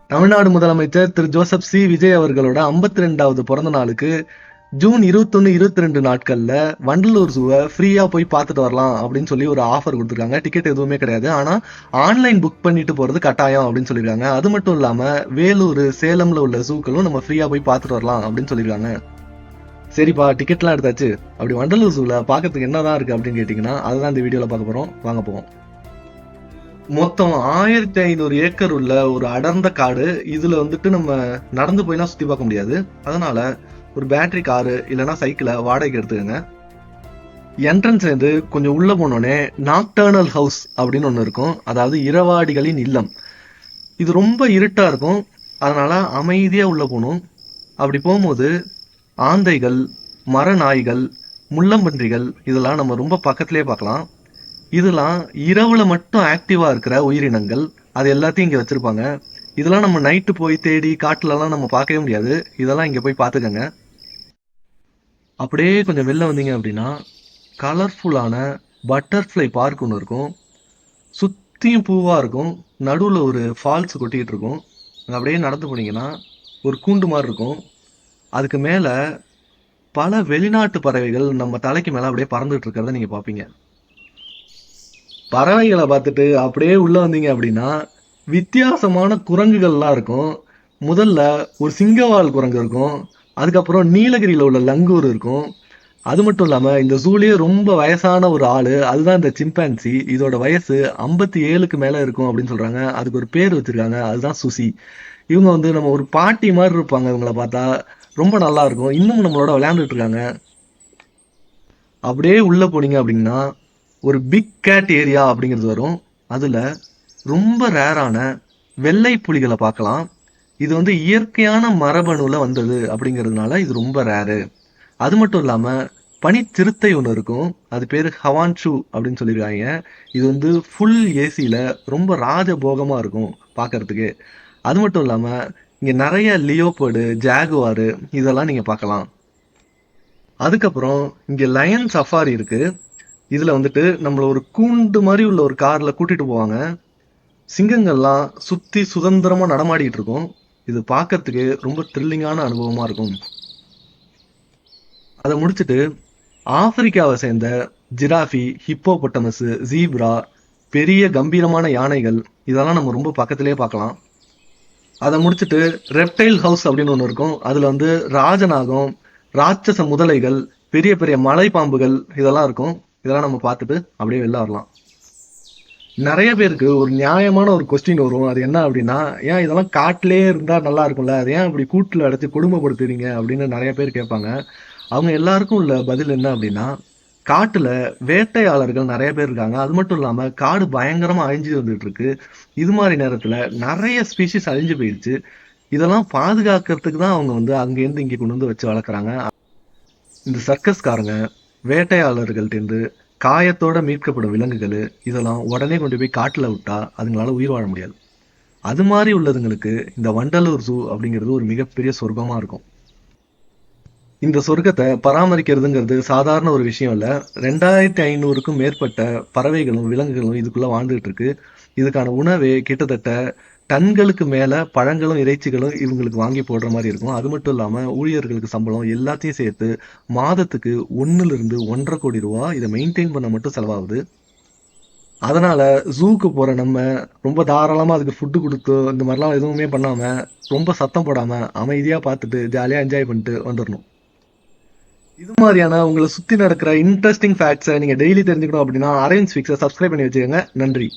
தமிழ்நாடு முதலமைச்சர் திரு Joseph C Vijay அவர்களோட 52வது பிறந்த நாளுக்கு ஜூன் 21, 22 நாட்கள்ல வண்டலூர் ஜூவை ஃப்ரீயா போய் பார்த்துட்டு வரலாம் அப்படின்னு சொல்லி ஒரு ஆஃபர் கொடுத்துருக்காங்க. டிக்கெட் எதுவுமே கிடையாது, ஆனா ஆன்லைன் புக் பண்ணிட்டு போறது கட்டாயம் அப்படின்னு சொல்லியிருக்காங்க. அது மட்டும் இல்லாம வேலூர், சேலம்ல உள்ள ஜூக்களும் நம்ம ஃப்ரீயா போய் பார்த்துட்டு வரலாம் அப்படின்னு சொல்லியிருக்காங்க. சரிப்பா, டிக்கெட்லாம் எடுத்தாச்சு. அப்படி வண்டலூர் ஜூல பார்க்கறதுக்கு என்னதான் இருக்கு அப்படின்னு கேட்டீங்கன்னா, அதுதான் இந்த வீடியோல பார்க்க போறோம். வாங்க போவோம். மொத்தம் 1500 ஏக்கர் உள்ள ஒரு அடர்ந்த காடு. இதுல வந்துட்டு நம்ம நடந்து போய்லாம் சுத்தி பார்க்க முடியாது. அதனால ஒரு பேட்டரி காரு இல்லைன்னா சைக்கிளை வாடகைக்கு எடுத்துக்கோங்க. என்ட்ரன்ஸ் இருந்து கொஞ்சம் உள்ள போனோடனே நாக்டர்னல் ஹவுஸ் அப்படின்னு ஒன்று இருக்கும், அதாவது இரவாடிகளின் இல்லம். இது ரொம்ப இருட்டா இருக்கும், அதனால அமைதியா உள்ள போகணும். அப்படி போகும்போது ஆந்தைகள், மர நாய்கள், முள்ளம்பன்றிகள் இதெல்லாம் நம்ம ரொம்ப பக்கத்திலே பார்க்கலாம். இதெல்லாம் இரவுல மட்டும் ஆக்டிவா இருக்கிற உயிரினங்கள். அது எல்லாத்தையும் இங்க வச்சிருப்பாங்க. இதெல்லாம் நம்ம நைட்டு போய் தேடி காட்டுலலாம் நம்ம பார்க்கவே முடியாது. இதெல்லாம் இங்க போய் பார்த்துக்கங்க. அப்படியே கொஞ்சம் வெளில வந்தீங்க அப்படின்னா கலர்ஃபுல்லான பட்டர்ஃப்ளை பார்க் ஒன்று இருக்கும். சுத்தியும் பூவா இருக்கும். நடுவுல ஒரு ஃபால்ஸ் கொட்டிக்கிட்டு இருக்கும். அங்க அப்படியே நடந்து போனீங்கன்னா ஒரு கூண்டு மாதிரி இருக்கும். அதுக்கு மேல பல வெளிநாட்டு பறவைகள் நம்ம தலைக்கு மேல அப்படியே பறந்துட்டு இருக்கிறத நீங்க பார்ப்பீங்க. பறவைகளை பார்த்துட்டு அப்படியே உள்ள வந்தீங்க அப்படின்னா வித்தியாசமான குரங்குகள்லாம் இருக்கும். முதல்ல ஒரு சிங்கவால் குரங்கு இருக்கும். அதுக்கப்புறம் நீலகிரியில உள்ள லங்கூர் இருக்கும். அது மட்டும் இல்லாம இந்த ஜூலயே ரொம்ப வயசான ஒரு ஆளு, அதுதான் இந்த சிம்பான்சி. இதோட வயசு 57க்கு மேல இருக்கும் அப்படின்னு சொல்றாங்க. அதுக்கு ஒரு பேர் வச்சிருக்காங்க, அதுதான் சுசி. இவங்க வந்து நம்ம ஒரு பாட்டி மாதிரி இருப்பாங்க. இவங்கள பார்த்தா ரொம்ப நல்லா இருக்கும். இன்னும் நம்மளோட விளையாண்டுட்டு இருக்காங்க. அப்படியே உள்ள போனீங்க அப்படின்னா ஒரு பிக் கேட் ஏரியா அப்படிங்கிறது வரும். அதுல ரொம்ப ரேரான வெள்ளை புலிகளை பார்க்கலாம். இது வந்து இயற்கையான மரபணுல வந்தது அப்படிங்கிறதுனால இது ரொம்ப ரேரு. அது மட்டும் இல்லாம பனிச்சிறுத்தை ஒன்று இருக்கும், அது பேரு ஹவான்ஷு அப்படின்னு சொல்லியிருக்காங்க. இது வந்து ஃபுல் ஏசியில ரொம்ப ராஜபோகமா இருக்கும் பார்க்கறதுக்கு. அது மட்டும் இல்லாம இங்க நிறைய லியோபர்டு, ஜாகுவாரு இதெல்லாம் நீங்க பார்க்கலாம். அதுக்கப்புறம் இங்க லயன் சஃபாரி இருக்கு. இதுல வந்துட்டு நம்மள ஒரு கூண்டு மாதிரி உள்ள ஒரு கார்ல கூட்டிட்டு போவாங்க. சிங்கங்கள்லாம் சுத்தி சுதந்திரமா நடமாடிட்டு இருக்கும். இது பார்க்கறதுக்கு ரொம்ப த்ரில்லிங்கான அனுபவமா இருக்கும். அதை முடிச்சுட்டு ஆப்பிரிக்காவை சேர்ந்த ஜிராஃபி, ஹிப்போபொட்டமஸ், ஜீப்ரா, பெரிய கம்பீரமான யானைகள் இதெல்லாம் நம்ம ரொம்ப பக்கத்திலேயே பார்க்கலாம். அதை முடிச்சுட்டு ரெப்டைல் ஹவுஸ் அப்படின்னு ஒன்று இருக்கும். அதுல வந்து ராஜநாகம், ராட்சச முதலைகள், பெரிய பெரிய மலை பாம்புகள் இதெல்லாம் இருக்கும். இதெல்லாம் நம்ம பார்த்துட்டு அப்படியே வெளில வரலாம். நிறைய பேருக்கு ஒரு நியாயமான ஒரு கொஸ்டின் வரும். அது என்ன அப்படின்னா, ஏன் இதெல்லாம் காட்டிலே இருந்தா நல்லா இருக்கும்ல, அது ஏன் இப்படி கூட்டுல அடைச்சு கொடுமைப்படுத்துறீங்க அப்படின்னு நிறைய பேர் கேட்பாங்க. அவங்க எல்லாருக்கும் உள்ள பதில் என்ன அப்படின்னா, காட்டுல வேட்டையாளர்கள் நிறைய பேர் இருக்காங்க. அது மட்டும் இல்லாம காடு பயங்கரமா அழிஞ்சு வந்துட்டு இருக்கு. இது மாதிரி நேரத்துல நிறைய ஸ்பீசிஸ் அழிஞ்சு போயிடுச்சு. இதெல்லாம் பாதுகாக்கிறதுக்கு தான் அவங்க வந்து அங்கேருந்து இங்கே கொண்டு வந்து வச்சு வளர்க்குறாங்க. இந்த சர்க்கஸ்காரங்க வேட்டையாளர்கள்ட்டேருந்து காயத்தோட மீட்கப்படும் விலங்குகள் இதெல்லாம் உடனே கொண்டு போய் காட்டுல விட்டா அதுங்களால உயிர் வாழ முடியாது. அது மாதிரி உள்ளதுங்களுக்கு இந்த வண்டலூர் ஜூ அப்படிங்கிறது ஒரு மிகப்பெரிய சொர்க்கமா இருக்கும். இந்த சொர்க்கத்தை பராமரிக்கிறதுங்கிறது சாதாரண ஒரு விஷயம் இல்ல. 2500க்கும் மேற்பட்ட பறவைகளும் விலங்குகளும் இதுக்குள்ள வாழ்ந்துட்டு இருக்கு. இதுக்கான உணவே கிட்டத்தட்ட டன்களுக்கு மேல பழங்களும் இறைச்சிகளும் இவங்களுக்கு வாங்கி போடுற மாதிரி இருக்கும். அது மட்டும் இல்லாம ஊழியர்களுக்கு சம்பளம் எல்லாத்தையும் சேர்த்து மாதத்துக்கு 1லிருந்து 1.5 கோடி ரூபாய் இதை மெயின்டைன் பண்ண மட்டும் செலவாகுது. அதனால ஜூக்கு போற நம்ம ரொம்ப தாராளமா அதுக்கு ஃபுட்டு கொடுத்து இந்த மாதிரிலாம் எதுவுமே பண்ணாம ரொம்ப சத்தம் போடாம அமைதியா பார்த்துட்டு ஜாலியா என்ஜாய் பண்ணிட்டு வந்துடணும். இது மாதிரியான உங்களை சுத்தி நடக்கிற இன்ட்ரெஸ்டிங் ஃபேக்ட்ஸை நீங்க டெய்லி தெரிஞ்சுக்கணும் அப்படின்னா அரவிந்த் ஸ்பீக்ஸை சப்ஸ்கிரைப் பண்ணி வச்சுக்கோங்க. நன்றி.